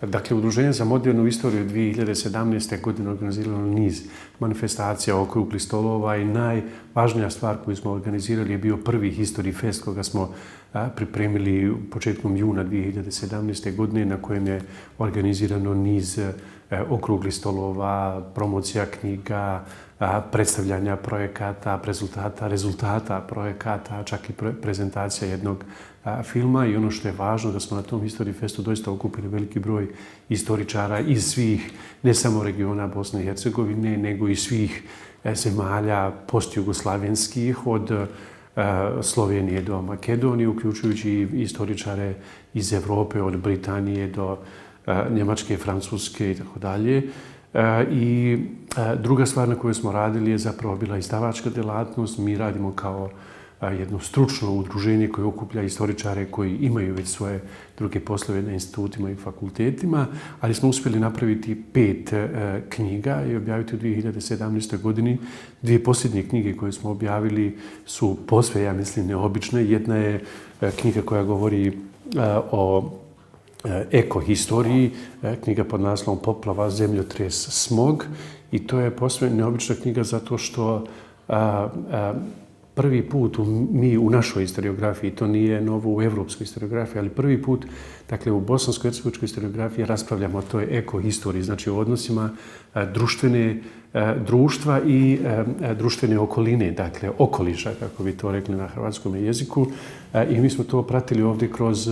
Dakle, Udruženje za modernu istoriju 2017. godine organiziralo niz manifestacija, okruglih stolova i najvažnija stvar koju smo organizirali je bio prvi History Fest koga smo pripremili početkom juna 2017. godine na kojem je organizirano niz okruglih stolova, promocija knjiga, predstavljanja projekata, rezultata projekata, čak i prezentacija jednog filma. I ono što je važno da smo na tom History Festu doista okupili veliki broj istoričara iz svih, ne samo regiona Bosne i Hercegovine, nego i svih zemalja postjugoslavenskih, od Slovenije do Makedonije, uključujući i istoričare iz Evrope, od Britanije do Njemačke, Francuske i tako dalje. I druga stvar na kojoj smo radili je zapravo bila izdavačka djelatnost. Mi radimo kao jedno stručno udruženje koje okuplja istoričare koji imaju već svoje druge poslove na institutima i fakultetima, ali smo uspjeli napraviti 5 knjiga i objaviti u 2017. godini. 2 posljednje knjige koje smo objavili su posve, ja mislim, neobične. Jedna je knjiga koja govori o ekohistoriji, knjiga pod naslovom Poplava, zemljotres, smog. I to je posve neobična knjiga zato što prvi put mi u našoj historiografiji, to nije novo u evropskoj historiografiji, ali prvi put, dakle, u bosansko-hercegovačkoj historiografiji raspravljamo o toj ekohistoriji, znači o odnosima društva i društvene okoline, dakle okoliša, kako bi to rekli na hrvatskom jeziku. I mi smo to pratili ovdje kroz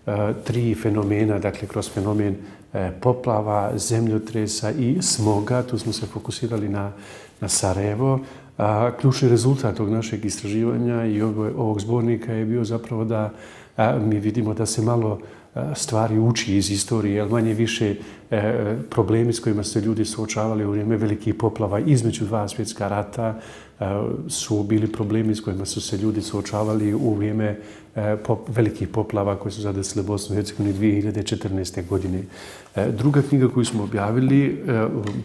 3 fenomena, dakle kroz fenomen poplava, zemljotresa i smoga. Tu smo se fokusirali na Sarajevo. Ključni rezultat tog našeg istraživanja i ovog zbornika je bio zapravo da mi vidimo da se malo stvari uči iz istorije, jer manje više problemi s kojima se ljudi suočavali u vrijeme velikih poplava između 2 svjetska rata su bili problemi s kojima su se ljudi suočavali u vrijeme velikih poplava koje su zadesile Bosnu i Hercegovinu 2014. godine. Druga knjiga koju smo objavili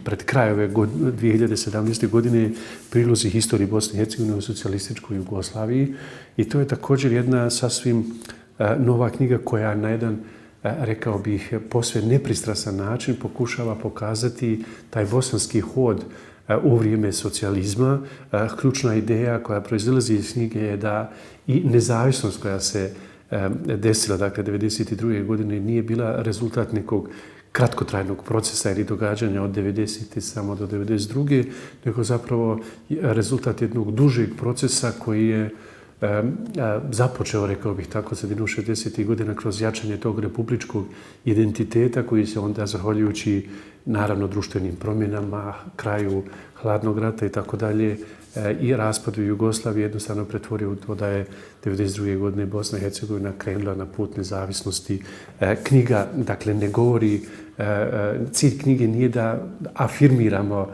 pred kraj ove 2017. godine prilozi historiji Bosne i Hercegovine u socijalističkoj Jugoslaviji, i to je također jedna sasvim nova knjiga koja na jedan, rekao bih, posve nepristrasan način pokušava pokazati taj bosanski hod u vrijeme socijalizma. Ključna ideja koja proizilazi iz knjige je da i nezavisnost koja se desila, dakle, 1992. godine nije bila rezultat nekog kratkotrajnog procesa ili događanja od 90. samo do 1992. nego zapravo rezultat jednog dužeg procesa koji je započeo, rekao bih tako, sredinom 60. godina kroz jačanje tog republičkog identiteta koji se onda, zahvaljujući naravno društvenim promjenama, kraju hladnog rata i tako dalje i raspadu Jugoslavije, jednostavno pretvorio u to da je 1992. godine Bosna i Hercegovina krenula na put nezavisnosti. Knjiga, dakle, ne govori, cilj knjige nije da afirmiramo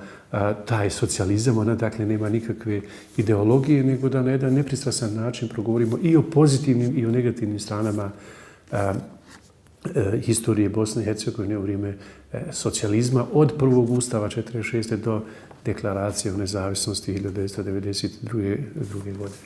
taj socijalizam, ona, dakle, nema nikakve ideologije, nego da na jedan nepristrasan način progovorimo i o pozitivnim i o negativnim stranama historije Bosne i Hercegovine u vrijeme socijalizma, od prvog ustava 1946. do deklaracije o nezavisnosti 1992. godine.